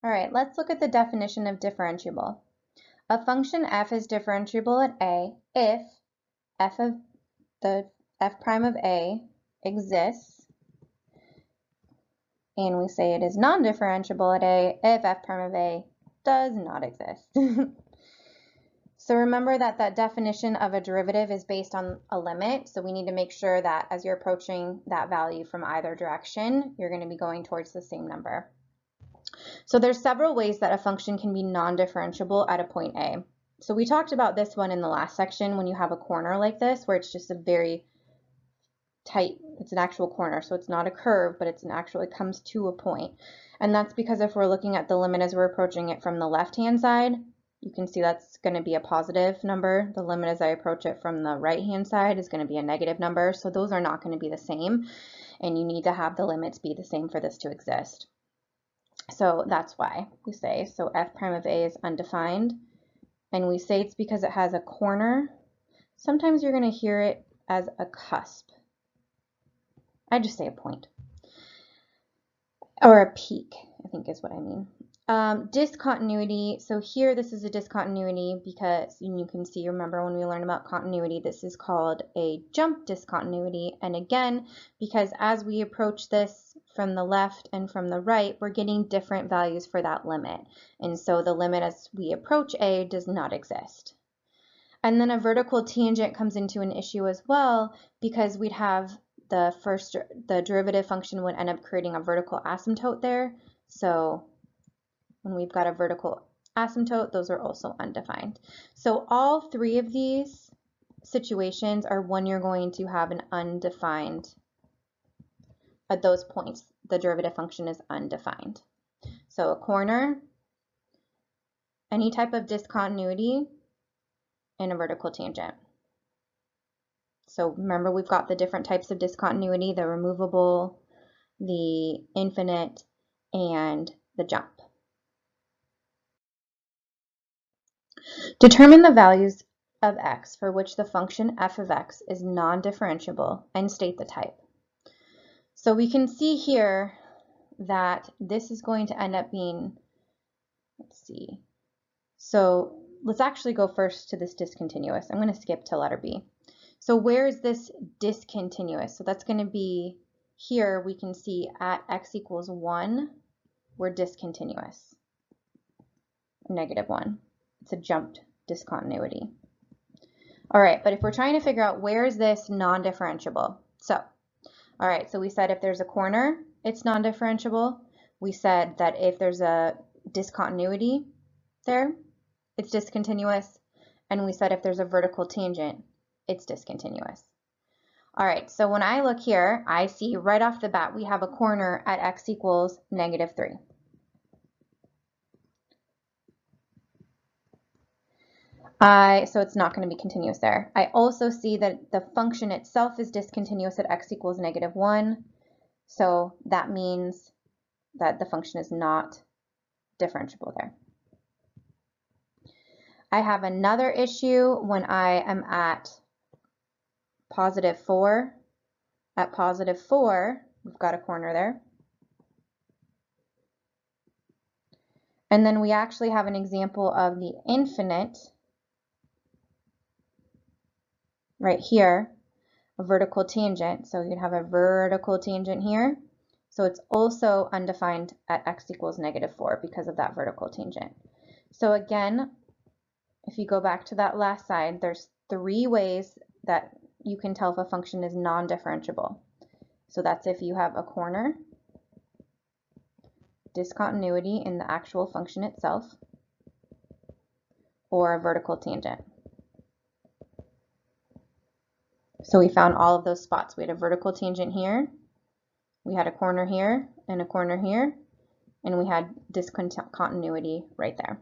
All right, let's look at the definition of differentiable. A function f is differentiable at a if f of the f prime of a exists, and we say it is non-differentiable at a if f prime of a does not exist. So remember that that definition of a derivative is based on a limit, so we need to make sure that as you're approaching that value from either direction, you're going to be going towards the same number. So there's several ways that a function can be non-differentiable at a point A. So we talked about this one in the last section when you have a corner like this, where it's just a very tight, it's an actual corner, so it's not a curve, but it's an actual, it comes to a point. And that's because if we're looking at the limit as we're approaching it from the left-hand side, you can see that's going to be a positive number. The limit as I approach it from the right-hand side is going to be a negative number, so those are not going to be the same, and you need to have the limits be the same for this to exist. So that's why we say, so f prime of a is undefined, and we say it's because it has a corner. Sometimes you're going to hear it as a cusp. I just say a point. Or a peak, I think is what I mean. Discontinuity, so here this is a discontinuity because you can see, remember when we learned about continuity, this is called a jump discontinuity. And again, because as we approach this from the left and from the right, we're getting different values for that limit. And so the limit as we approach A does not exist. And then a vertical tangent comes into an issue as well, because we'd have the derivative function would end up creating a vertical asymptote there. So when we've got a vertical asymptote, those are also undefined. So all three of these situations are when you're going to have an undefined, at those points, the derivative function is undefined. So a corner, any type of discontinuity, and a vertical tangent. So remember, we've got the different types of discontinuity, the removable, the infinite, and the jump. Determine the values of x for which the function f of x is non-differentiable and state the type. So we can see here that this is going to end up being, let's see, so let's actually go first to this discontinuous. I'm going to skip to letter B. So where is this discontinuous? So that's going to be here. We can see at x equals 1, we're discontinuous, -1. It's a jumped discontinuity. All right, but if we're trying to figure out where is this non-differentiable, so, all right, so we said if there's a corner, it's non-differentiable. We said that if there's a discontinuity there, it's discontinuous. And we said if there's a vertical tangent, it's discontinuous. All right, so when I look here, I see right off the bat we have a corner at x equals -3. So it's not going to be continuous there. I also see that the function itself is discontinuous at x equals -1. So that means that the function is not differentiable there. I have another issue when I am at +4. At +4, we've got a corner there. And then we actually have an example of the infinite right here, a vertical tangent. So you'd have a vertical tangent here. So it's also undefined at x equals -4 because of that vertical tangent. So again, if you go back to that last side, there's 3 ways that you can tell if a function is non-differentiable. So that's if you have a corner, discontinuity in the actual function itself, or a vertical tangent. So we found all of those spots. We had a vertical tangent here, we had a corner here, and a corner here, and we had discontinuity right there.